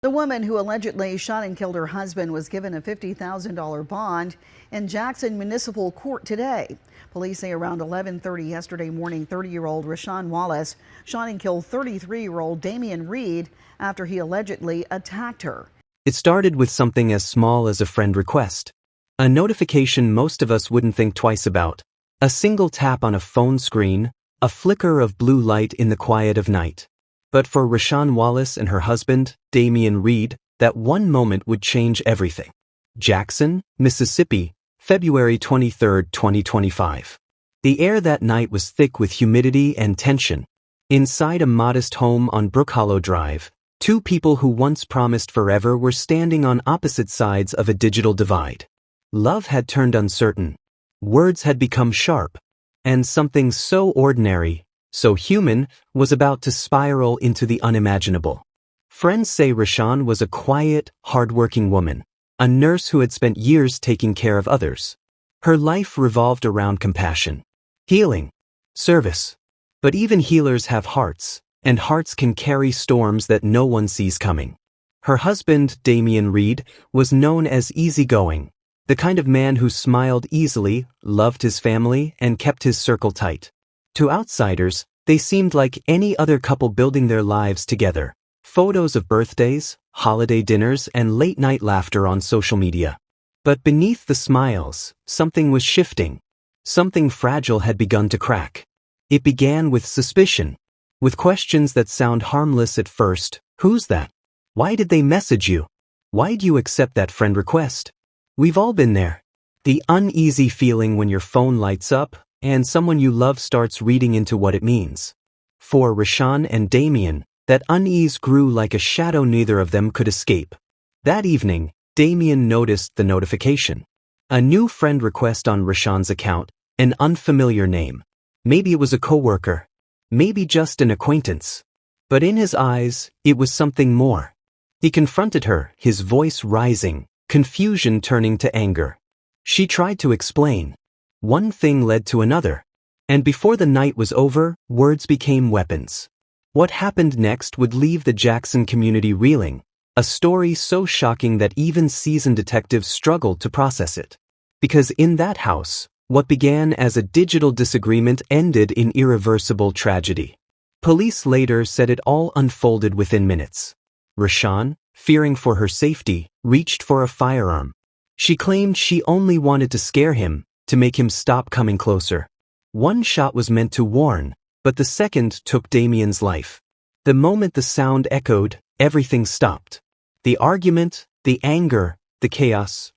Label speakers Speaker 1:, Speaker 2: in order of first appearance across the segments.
Speaker 1: The woman who allegedly shot and killed her husband was given a $50,000 bond in Jackson Municipal Court today. Police say around 11:30 yesterday morning, 30-year-old Rashaan Wallace shot and killed 33-year-old Damian Reed after he allegedly attacked her.
Speaker 2: It started with something as small as a friend request. A notification most of us wouldn't think twice about. A single tap on a phone screen, a flicker of blue light in the quiet of night. But for Rashaan Wallace and her husband, Damian Reed, that one moment would change everything. Jackson, Mississippi, February 23, 2025. The air that night was thick with humidity and tension. Inside a modest home on Brook Hollow Drive, two people who once promised forever were standing on opposite sides of a digital divide. Love had turned uncertain. Words had become sharp. And something so ordinary, so human, was about to spiral into the unimaginable. Friends say Rashaan was a quiet, hardworking woman, a nurse who had spent years taking care of others. Her life revolved around compassion, healing, service. But even healers have hearts, and hearts can carry storms that no one sees coming. Her husband, Damian Reed, was known as easygoing, the kind of man who smiled easily, loved his family, and kept his circle tight. To outsiders, they seemed like any other couple building their lives together. Photos of birthdays, holiday dinners, and late-night laughter on social media. But beneath the smiles, something was shifting. Something fragile had begun to crack. It began with suspicion, with questions that sound harmless at first. Who's that? Why did they message you? Why'd you accept that friend request? We've all been there. The uneasy feeling when your phone lights up and someone you love starts reading into what it means. For Rashaan and Damian, that unease grew like a shadow neither of them could escape. That evening, Damian noticed the notification. A new friend request on Rashaan's account, an unfamiliar name. Maybe it was a coworker. Maybe just an acquaintance. But in his eyes, it was something more. He confronted her, his voice rising, confusion turning to anger. She tried to explain. One thing led to another. And before the night was over, words became weapons. What happened next would leave the Jackson community reeling. A story so shocking that even seasoned detectives struggled to process it. Because in that house, what began as a digital disagreement ended in irreversible tragedy. Police later said it all unfolded within minutes. Rashaan, fearing for her safety, reached for a firearm. She claimed she only wanted to scare him, to make him stop coming closer. One shot was meant to warn, but the second took Damian's life. The moment the sound echoed, everything stopped. The argument, the anger, the chaos,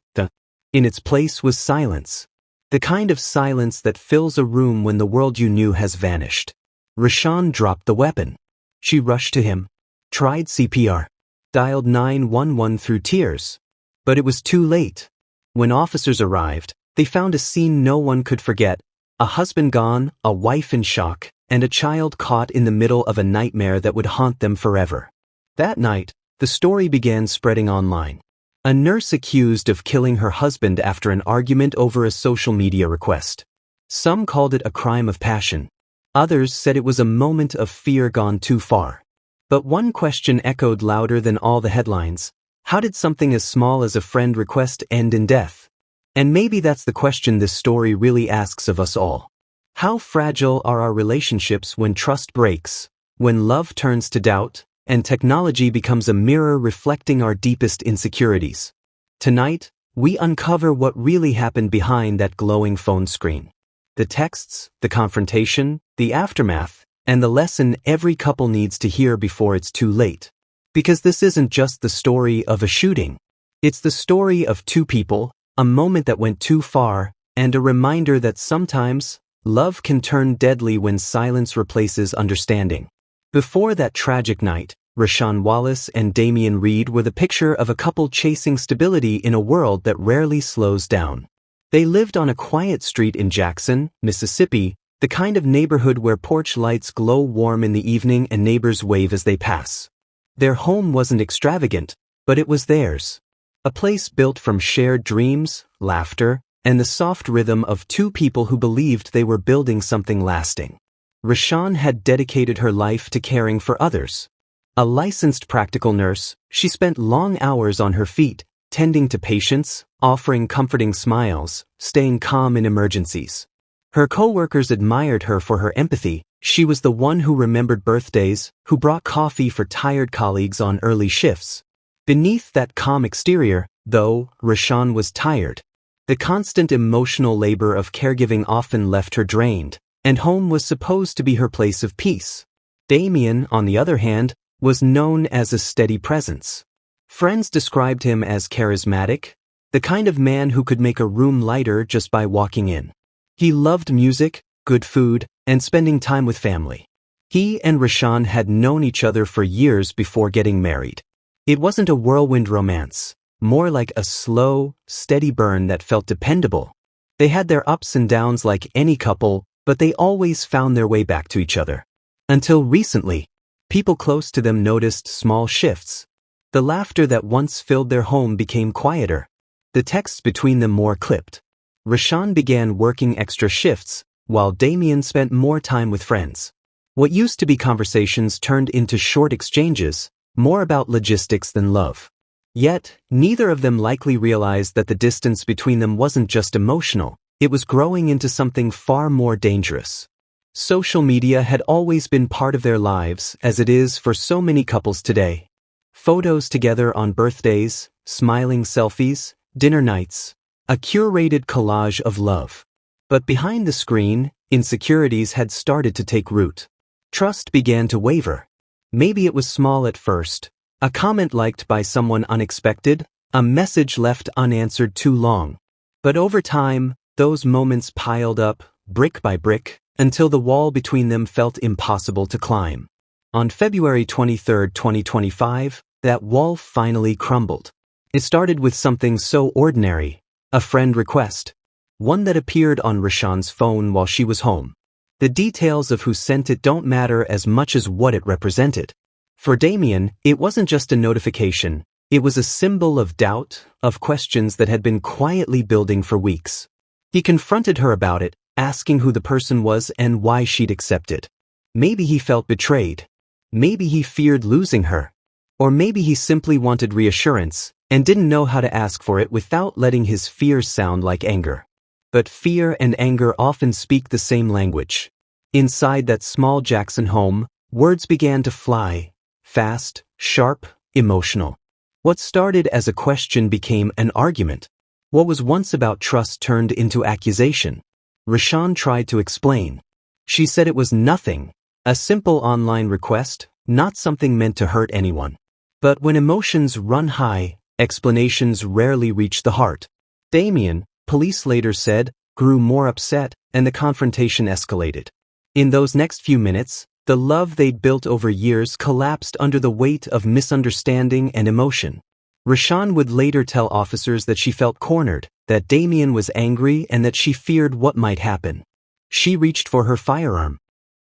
Speaker 2: in its place was silence. The kind of silence that fills a room when the world you knew has vanished. Rashaan dropped the weapon. She rushed to him, tried CPR, dialed 911 through tears. But it was too late. When officers arrived, they found a scene no one could forget. A husband gone, a wife in shock, and a child caught in the middle of a nightmare that would haunt them forever. That night, the story began spreading online. A nurse accused of killing her husband after an argument over a social media request. Some called it a crime of passion. Others said it was a moment of fear gone too far. But one question echoed louder than all the headlines. How did something as small as a friend request end in death? And maybe that's the question this story really asks of us all. How fragile are our relationships when trust breaks, when love turns to doubt, and technology becomes a mirror reflecting our deepest insecurities? Tonight, we uncover what really happened behind that glowing phone screen. The texts, the confrontation, the aftermath, and the lesson every couple needs to hear before it's too late. Because this isn't just the story of a shooting. It's the story of two people, a moment that went too far, and a reminder that sometimes, love can turn deadly when silence replaces understanding. Before that tragic night, Rashaan Wallace and Damian Reed were the picture of a couple chasing stability in a world that rarely slows down. They lived on a quiet street in Jackson, Mississippi, the kind of neighborhood where porch lights glow warm in the evening and neighbors wave as they pass. Their home wasn't extravagant, but it was theirs. A place built from shared dreams, laughter, and the soft rhythm of two people who believed they were building something lasting. Rashaan had dedicated her life to caring for others. A licensed practical nurse, she spent long hours on her feet, tending to patients, offering comforting smiles, staying calm in emergencies. Her co-workers admired her for her empathy. She was the one who remembered birthdays, who brought coffee for tired colleagues on early shifts. Beneath that calm exterior, though, Rashaan was tired. The constant emotional labor of caregiving often left her drained, and home was supposed to be her place of peace. Damien, on the other hand, was known as a steady presence. Friends described him as charismatic, the kind of man who could make a room lighter just by walking in. He loved music, good food, and spending time with family. He and Rashaan had known each other for years before getting married. It wasn't a whirlwind romance, more like a slow, steady burn that felt dependable. They had their ups and downs like any couple, but they always found their way back to each other. Until recently, people close to them noticed small shifts. The laughter that once filled their home became quieter. The texts between them more clipped. Rashaan began working extra shifts, while Damien spent more time with friends. What used to be conversations turned into short exchanges, more about logistics than love. Yet, neither of them likely realized that the distance between them wasn't just emotional, it was growing into something far more dangerous. Social media had always been part of their lives, as it is for so many couples today. Photos together on birthdays, smiling selfies, dinner nights, a curated collage of love. But behind the screen, insecurities had started to take root. Trust began to waver. Maybe it was small at first. A comment liked by someone unexpected, a message left unanswered too long. But over time, those moments piled up, brick by brick, until the wall between them felt impossible to climb. On February 23, 2025, that wall finally crumbled. It started with something so ordinary, a friend request. One that appeared on Rashaan's phone while she was home. The details of who sent it don't matter as much as what it represented. For Damien, it wasn't just a notification, it was a symbol of doubt, of questions that had been quietly building for weeks. He confronted her about it, asking who the person was and why she'd accept it. Maybe he felt betrayed. Maybe he feared losing her. Or maybe he simply wanted reassurance, and didn't know how to ask for it without letting his fears sound like anger. But fear and anger often speak the same language. Inside that small Jackson home, words began to fly. Fast, sharp, emotional. What started as a question became an argument. What was once about trust turned into accusation. Rashaan tried to explain. She said it was nothing, a simple online request, not something meant to hurt anyone. But when emotions run high, explanations rarely reach the heart. Damien, police later said, grew more upset, and the confrontation escalated. In those next few minutes, the love they'd built over years collapsed under the weight of misunderstanding and emotion. Rashaan would later tell officers that she felt cornered, that Damien was angry, and that she feared what might happen. She reached for her firearm.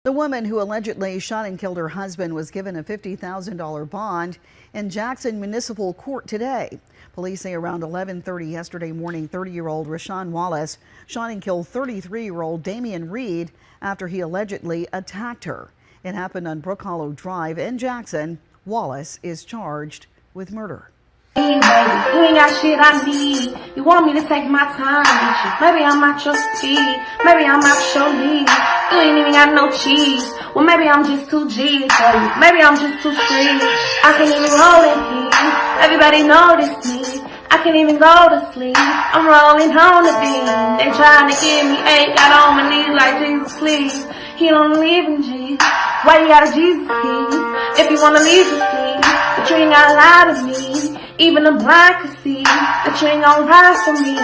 Speaker 1: The woman who allegedly shot and killed her husband was given a $50,000 bond in Jackson Municipal Court today. Police say around 11:30 yesterday morning, 30-year-old Rashaan Wallace shot and killed 33-year-old Damien Reed after he allegedly attacked her. It happened on Brook Hollow Drive in Jackson. Wallace is charged with murder.
Speaker 3: Hey, baby, you ain't got shit I need. You want me to take my time with you. Maybe I'm at your speed. Maybe I'm at your league. You ain't even got no cheese. Well, maybe I'm just too G for you. Maybe I'm just too free. I can't even roll in peace. Everybody notice me. I can't even go to sleep. I'm rolling home the beam. They trying to give me 8. Got on my knees like Jesus, please. He don't believe in Jesus. Why you got a Jesus piece? If you wanna leave, just leave. But you ain't gotta lie to me. Even the blind can see that you ain't gon' ride for me.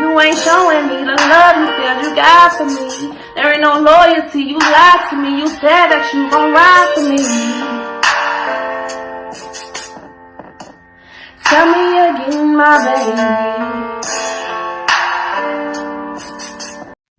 Speaker 3: You ain't showing me the love you said you got for me. There ain't no loyalty, you lied to me. You said that you gon' ride for me. Tell me again, my baby.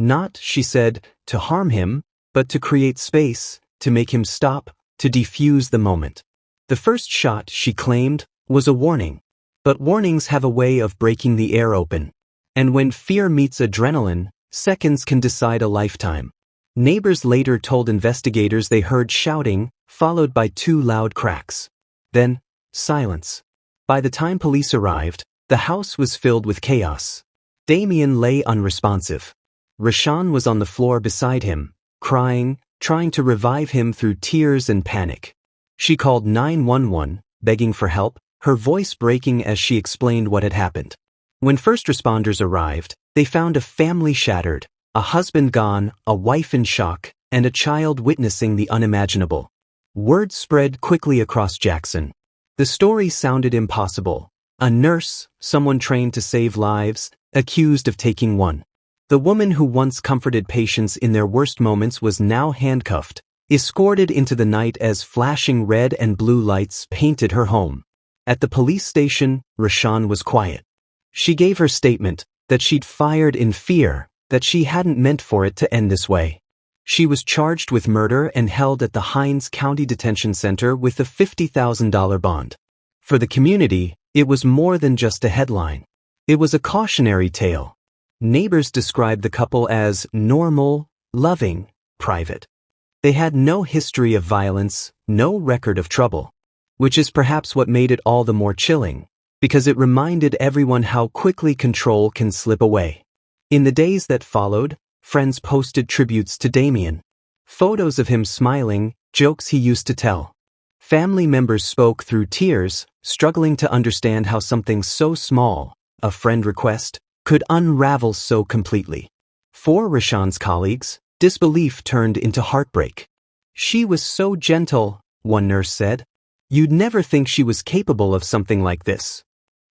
Speaker 2: Not, she said, to harm him, but to create space, to make him stop, to defuse the moment. The first shot, she claimed, was a warning. But warnings have a way of breaking the air open. And when fear meets adrenaline, seconds can decide a lifetime. Neighbors later told investigators they heard shouting, followed by 2 loud cracks. Then, silence. By the time police arrived, the house was filled with chaos. Damien lay unresponsive. Rashaan was on the floor beside him, crying, trying to revive him through tears and panic. She called 911, begging for help, her voice breaking as she explained what had happened. When first responders arrived, they found a family shattered, a husband gone, a wife in shock, and a child witnessing the unimaginable. Word spread quickly across Jackson. The story sounded impossible. A nurse, someone trained to save lives, accused of taking one. The woman who once comforted patients in their worst moments was now handcuffed, escorted into the night as flashing red and blue lights painted her home. At the police station, Rashaan was quiet. She gave her statement, that she'd fired in fear, that she hadn't meant for it to end this way. She was charged with murder and held at the Hinds County Detention Center with a $50,000 bond. For the community, it was more than just a headline. It was a cautionary tale. Neighbors described the couple as normal, loving, private. They had no history of violence, no record of trouble. Which is perhaps what made it all the more chilling, because it reminded everyone how quickly control can slip away. In the days that followed, friends posted tributes to Damien. Photos of him smiling, jokes he used to tell. Family members spoke through tears, struggling to understand how something so small, a friend request, could unravel so completely. For Rashaan's colleagues, disbelief turned into heartbreak. She was so gentle, one nurse said. You'd never think she was capable of something like this.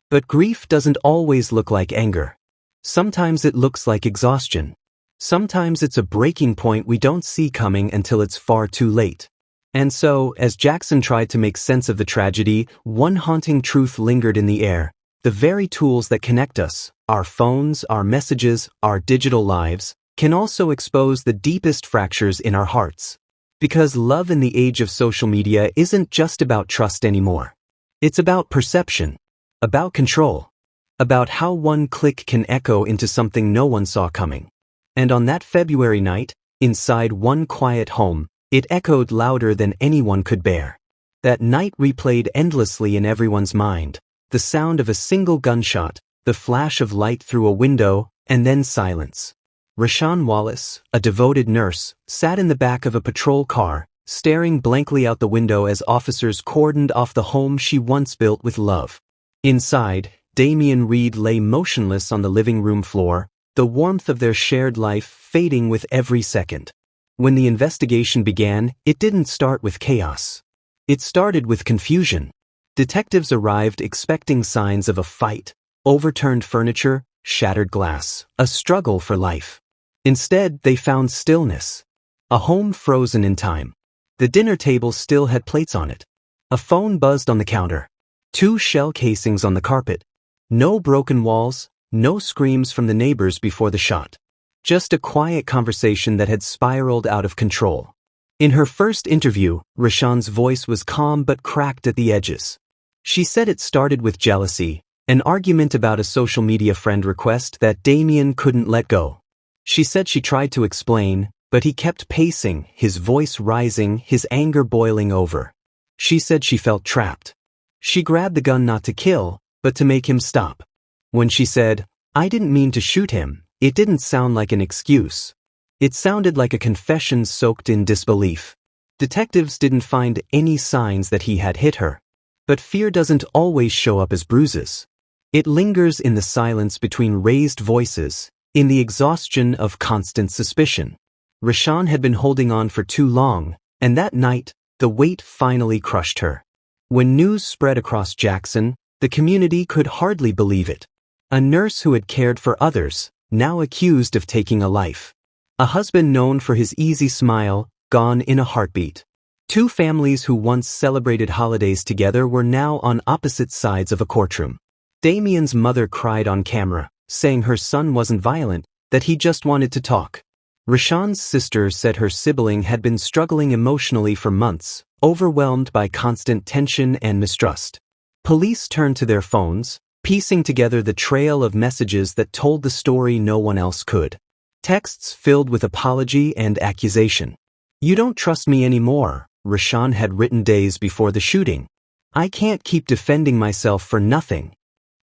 Speaker 2: But grief doesn't always look like anger. Sometimes it looks like exhaustion. Sometimes it's a breaking point we don't see coming until it's far too late. And so, as Jackson tried to make sense of the tragedy, one haunting truth lingered in the air. The very tools that connect us, our phones, our messages, our digital lives, can also expose the deepest fractures in our hearts. Because love in the age of social media isn't just about trust anymore. It's about perception, about control, about how one click can echo into something no one saw coming. And on that February night, inside one quiet home, it echoed louder than anyone could bear. That night replayed endlessly in everyone's mind. The sound of a single gunshot, the flash of light through a window, and then silence. Rashaan Wallace, a devoted nurse, sat in the back of a patrol car, staring blankly out the window as officers cordoned off the home she once built with love. Inside, Damien Reed lay motionless on the living room floor, the warmth of their shared life fading with every second. When the investigation began, it didn't start with chaos. It started with confusion. Detectives arrived expecting signs of a fight, overturned furniture, shattered glass, a struggle for life. Instead, they found stillness. A home frozen in time. The dinner table still had plates on it. A phone buzzed on the counter. 2 shell casings on the carpet. No broken walls, no screams from the neighbors before the shot. Just a quiet conversation that had spiraled out of control. In her first interview, Rashaan's voice was calm but cracked at the edges. She said it started with jealousy, an argument about a social media friend request that Damien couldn't let go. She said she tried to explain, but he kept pacing, his voice rising, his anger boiling over. She said she felt trapped. She grabbed the gun not to kill, but to make him stop. When she said, "I didn't mean to shoot him," it didn't sound like an excuse. It sounded like a confession soaked in disbelief. Detectives didn't find any signs that he had hit her. But fear doesn't always show up as bruises. It lingers in the silence between raised voices, in the exhaustion of constant suspicion. Rashaan had been holding on for too long, and that night, the weight finally crushed her. When news spread across Jackson, the community could hardly believe it. A nurse who had cared for others, now accused of taking a life. A husband known for his easy smile, gone in a heartbeat. 2 families who once celebrated holidays together were now on opposite sides of a courtroom. Damien's mother cried on camera, saying her son wasn't violent, that he just wanted to talk. Rashaan's sister said her sibling had been struggling emotionally for months, overwhelmed by constant tension and mistrust. Police turned to their phones, piecing together the trail of messages that told the story no one else could. Texts filled with apology and accusation. "You don't trust me anymore," Rashaan had written days before the shooting. I can't keep defending myself for nothing.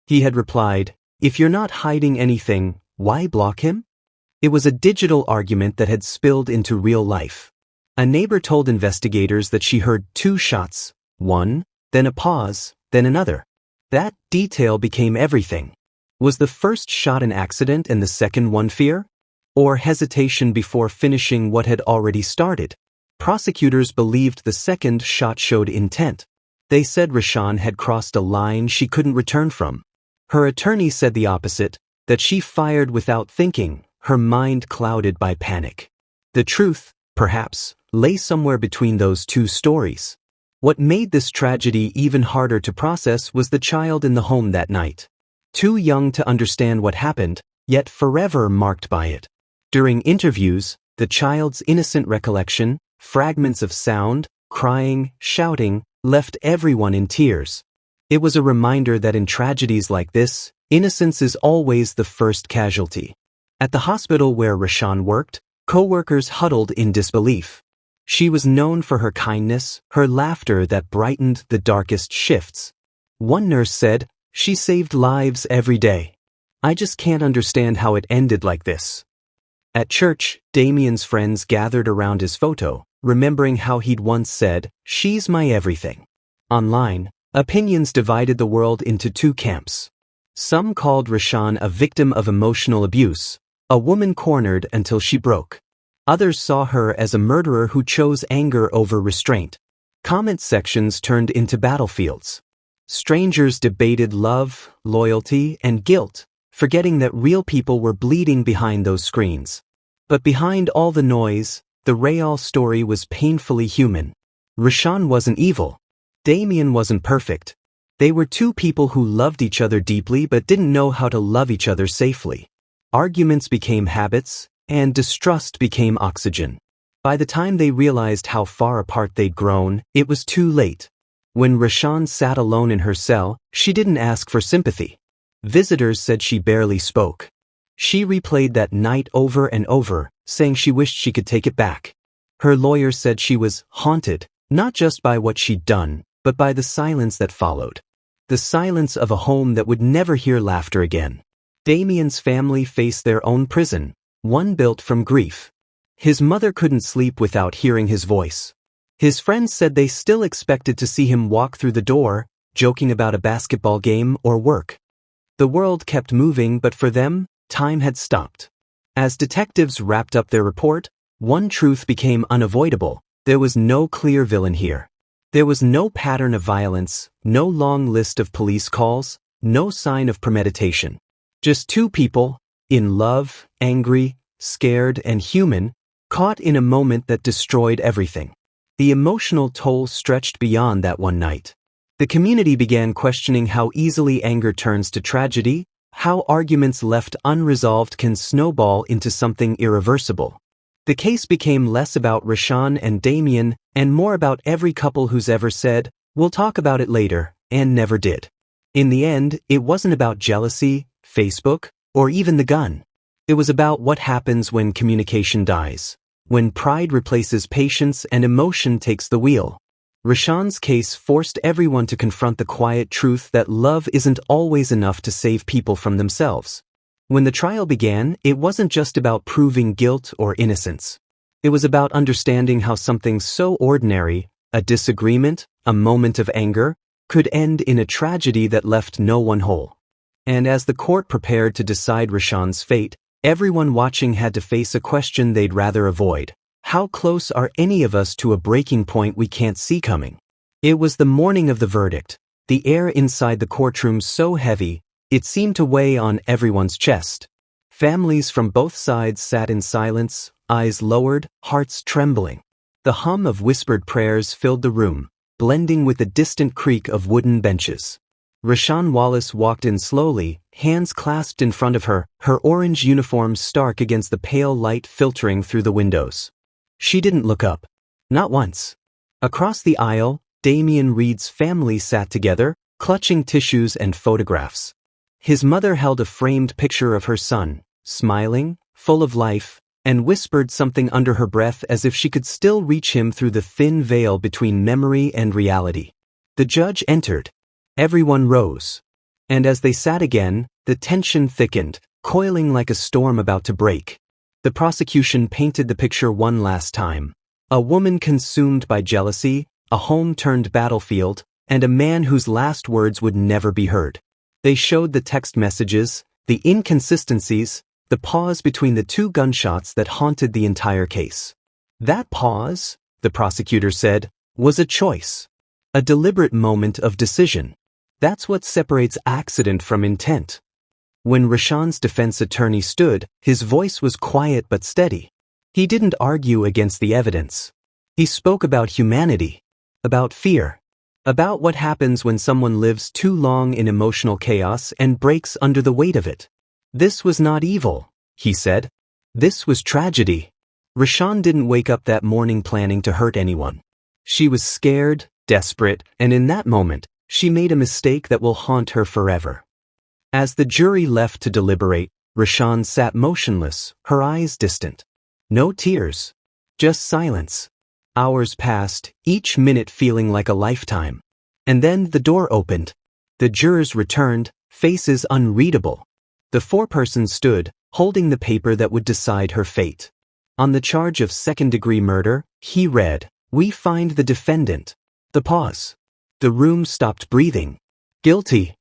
Speaker 2: He had replied, if you're not hiding anything, why block him? It was a digital argument that had spilled into real life. A neighbor told investigators that she heard 2 shots, one, then a pause, then another. That detail became everything. Was the first shot an accident and the second one fear? Or hesitation before finishing what had already started? Prosecutors believed the second shot showed intent. They said Rashaan had crossed a line she couldn't return from. Her attorney said the opposite, that she fired without thinking, her mind clouded by panic. The truth, perhaps, lay somewhere between those 2 stories. What made this tragedy even harder to process was the child in the home that night. Too young to understand what happened, yet forever marked by it. During interviews, the child's innocent recollection, fragments of sound, crying, shouting, left everyone in tears. It was a reminder that in tragedies like this, innocence is always the first casualty. At the hospital where Rashaan worked, co-workers huddled in disbelief. She was known for her kindness, her laughter that brightened the darkest shifts. One nurse said, she saved lives every day. I just can't understand how it ended like this. At church, Damien's friends gathered around his photo, remembering how he'd once said, she's my everything. Online, opinions divided the world into 2 camps. Some called Rashaan a victim of emotional abuse, a woman cornered until she broke. Others saw her as a murderer who chose anger over restraint. Comment sections turned into battlefields. Strangers debated love, loyalty, and guilt, forgetting that real people were bleeding behind those screens. But behind all the noise, the real story was painfully human. Rashaan wasn't evil. Damien wasn't perfect. They were 2 people who loved each other deeply but didn't know how to love each other safely. Arguments became habits, and distrust became oxygen. By the time they realized how far apart they'd grown, it was too late. When Rashaan sat alone in her cell, she didn't ask for sympathy. Visitors said she barely spoke. She replayed that night over and over, saying she wished she could take it back. Her lawyer said she was haunted, not just by what she'd done, but by the silence that followed. The silence of a home that would never hear laughter again. Damien's family faced their own prison, one built from grief. His mother couldn't sleep without hearing his voice. His friends said they still expected to see him walk through the door, joking about a basketball game or work. The world kept moving, but for them, time had stopped. As detectives wrapped up their report, one truth became unavoidable. There was no clear villain here. There was no pattern of violence, no long list of police calls, no sign of premeditation. Just 2 people, in love, angry, scared, and human, caught in a moment that destroyed everything. The emotional toll stretched beyond that one night. The community began questioning how easily anger turns to tragedy, how arguments left unresolved can snowball into something irreversible. The case became less about Rashaan and Damien and more about every couple who's ever said, we'll talk about it later, and never did. In the end, it wasn't about jealousy, Facebook, or even the gun. It was about what happens when communication dies, when pride replaces patience and emotion takes the wheel. Rashaan's case forced everyone to confront the quiet truth that love isn't always enough to save people from themselves. When the trial began, it wasn't just about proving guilt or innocence. It was about understanding how something so ordinary, a disagreement, a moment of anger, could end in a tragedy that left no one whole. And as the court prepared to decide Rashaan's fate, everyone watching had to face a question they'd rather avoid. How close are any of us to a breaking point we can't see coming? It was the morning of the verdict, the air inside the courtroom so heavy, it seemed to weigh on everyone's chest. Families from both sides sat in silence, eyes lowered, hearts trembling. The hum of whispered prayers filled the room, blending with the distant creak of wooden benches. Rashaan Wallace walked in slowly, hands clasped in front of her, her orange uniform stark against the pale light filtering through the windows. She didn't look up. Not once. Across the aisle, Damien Reed's family sat together, clutching tissues and photographs. His mother held a framed picture of her son, smiling, full of life, and whispered something under her breath as if she could still reach him through the thin veil between memory and reality. The judge entered. Everyone rose. And as they sat again, the tension thickened, coiling like a storm about to break. The prosecution painted the picture one last time. A woman consumed by jealousy, a home turned battlefield, and a man whose last words would never be heard. They showed the text messages, the inconsistencies, the pause between the two gunshots that haunted the entire case. That pause, the prosecutor said, was a choice. A deliberate moment of decision. That's what separates accident from intent. When Rashaan's defense attorney stood, his voice was quiet but steady. He didn't argue against the evidence. He spoke about humanity, about fear, about what happens when someone lives too long in emotional chaos and breaks under the weight of it. This was not evil, he said. This was tragedy. Rashaan didn't wake up that morning planning to hurt anyone. She was scared, desperate, and in that moment, she made a mistake that will haunt her forever. As the jury left to deliberate, Rashaan sat motionless, her eyes distant. No tears. Just silence. Hours passed, each minute feeling like a lifetime. And then the door opened. The jurors returned, faces unreadable. The foreperson stood, holding the paper that would decide her fate. On the charge of second-degree murder, he read, "We find the defendant." The pause. The room stopped breathing. Guilty.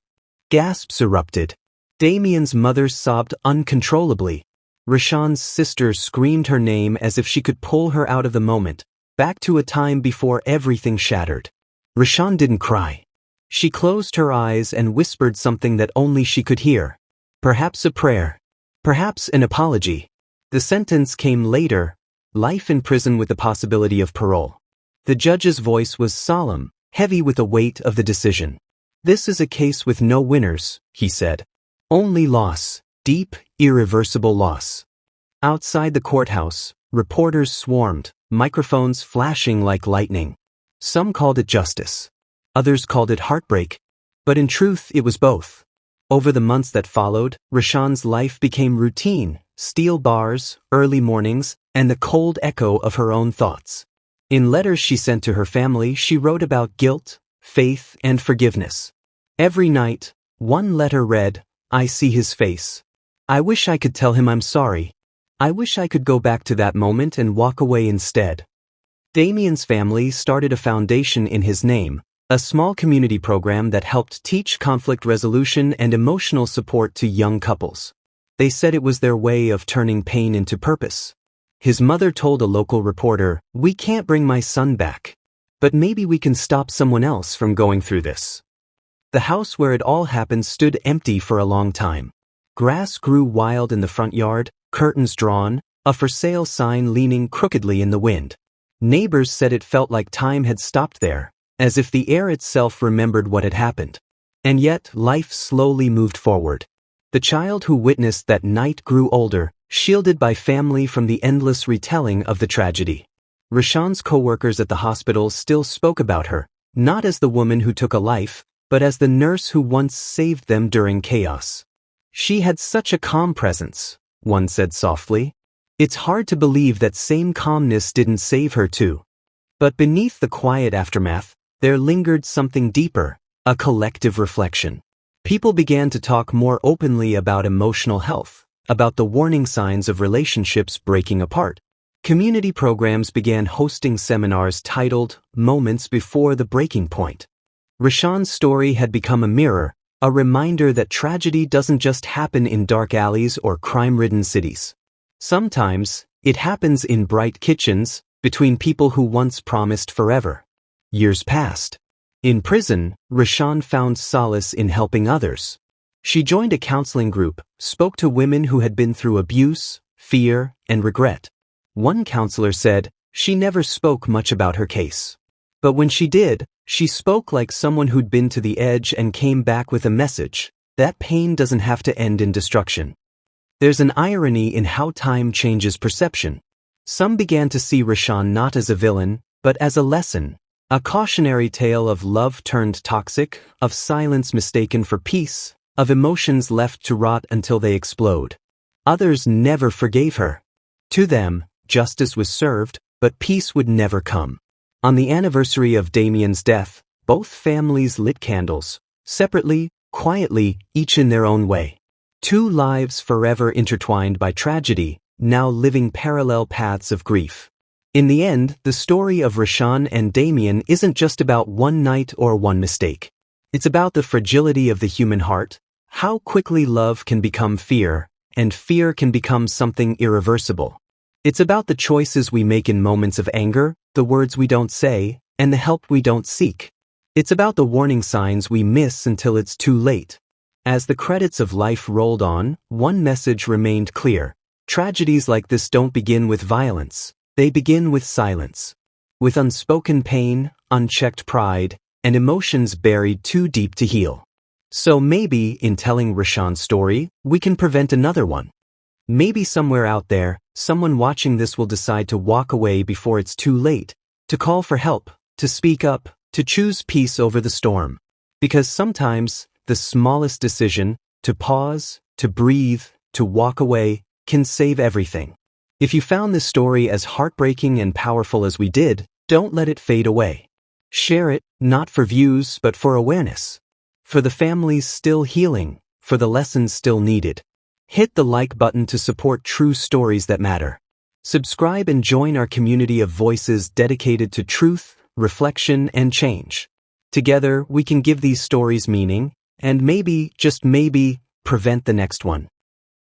Speaker 2: Gasps erupted. Damien's mother sobbed uncontrollably. Rashaan's sister screamed her name as if she could pull her out of the moment, back to a time before everything shattered. Rashaan didn't cry. She closed her eyes and whispered something that only she could hear. Perhaps a prayer. Perhaps an apology. The sentence came later, life in prison with the possibility of parole. The judge's voice was solemn, heavy with the weight of the decision. "This is a case with no winners," he said. "Only loss, deep, irreversible loss." Outside the courthouse, reporters swarmed, microphones flashing like lightning. Some called it justice. Others called it heartbreak. But in truth, it was both. Over the months that followed, Rashaan's life became routine, steel bars, early mornings, and the cold echo of her own thoughts. In letters she sent to her family, she wrote about guilt, faith, and forgiveness. Every night, one letter read, "I see his face. I wish I could tell him I'm sorry. I wish I could go back to that moment and walk away instead." Damien's family started a foundation in his name, a small community program that helped teach conflict resolution and emotional support to young couples. They said it was their way of turning pain into purpose. His mother told a local reporter, "We can't bring my son back, but maybe we can stop someone else from going through this." The house where it all happened stood empty for a long time. Grass grew wild in the front yard, curtains drawn, a for sale sign leaning crookedly in the wind. Neighbors said it felt like time had stopped there, as if the air itself remembered what had happened. And yet, life slowly moved forward. The child who witnessed that night grew older, shielded by family from the endless retelling of the tragedy. Rashaan's co-workers at the hospital still spoke about her, not as the woman who took a life, but as the nurse who once saved them during chaos. "She had such a calm presence," one said softly. "It's hard to believe that same calmness didn't save her too." But beneath the quiet aftermath, there lingered something deeper, a collective reflection. People began to talk more openly about emotional health, about the warning signs of relationships breaking apart. Community programs began hosting seminars titled "Moments Before the Breaking Point." Rashaan's story had become a mirror, a reminder that tragedy doesn't just happen in dark alleys or crime-ridden cities. Sometimes, it happens in bright kitchens, between people who once promised forever. Years passed. In prison, Rashaan found solace in helping others. She joined a counseling group, spoke to women who had been through abuse, fear, and regret. One counselor said, she never spoke much about her case. But when she did, she spoke like someone who'd been to the edge and came back with a message: that pain doesn't have to end in destruction. There's an irony in how time changes perception. Some began to see Rashaan not as a villain, but as a lesson, a cautionary tale of love turned toxic, of silence mistaken for peace, of emotions left to rot until they explode. Others never forgave her. To them, justice was served, but peace would never come. On the anniversary of Damien's death, Both families lit candles, separately, quietly, each in their own way. Two lives forever intertwined by tragedy, now living parallel paths of grief. In the end, the story of Rashaan and Damien isn't just about one night or one mistake. It's about the fragility of the human heart, how quickly love can become fear, and fear can become something irreversible. It's about the choices we make in moments of anger, the words we don't say, and the help we don't seek. It's about the warning signs we miss until it's too late. As the credits of life rolled on, one message remained clear. Tragedies like this don't begin with violence. They begin with silence. With unspoken pain, unchecked pride, and emotions buried too deep to heal. So maybe, in telling Rashaan's story, we can prevent another one. Maybe somewhere out there, someone watching this will decide to walk away before it's too late, to call for help, to speak up, to choose peace over the storm. Because sometimes, the smallest decision, to pause, to breathe, to walk away, can save everything. If you found this story as heartbreaking and powerful as we did, don't let it fade away. Share it, not for views but for awareness. For the families still healing, for the lessons still needed. Hit the like button to support true stories that matter. Subscribe and join our community of voices dedicated to truth, reflection, and change. Together, we can give these stories meaning, and maybe, just maybe, prevent the next one.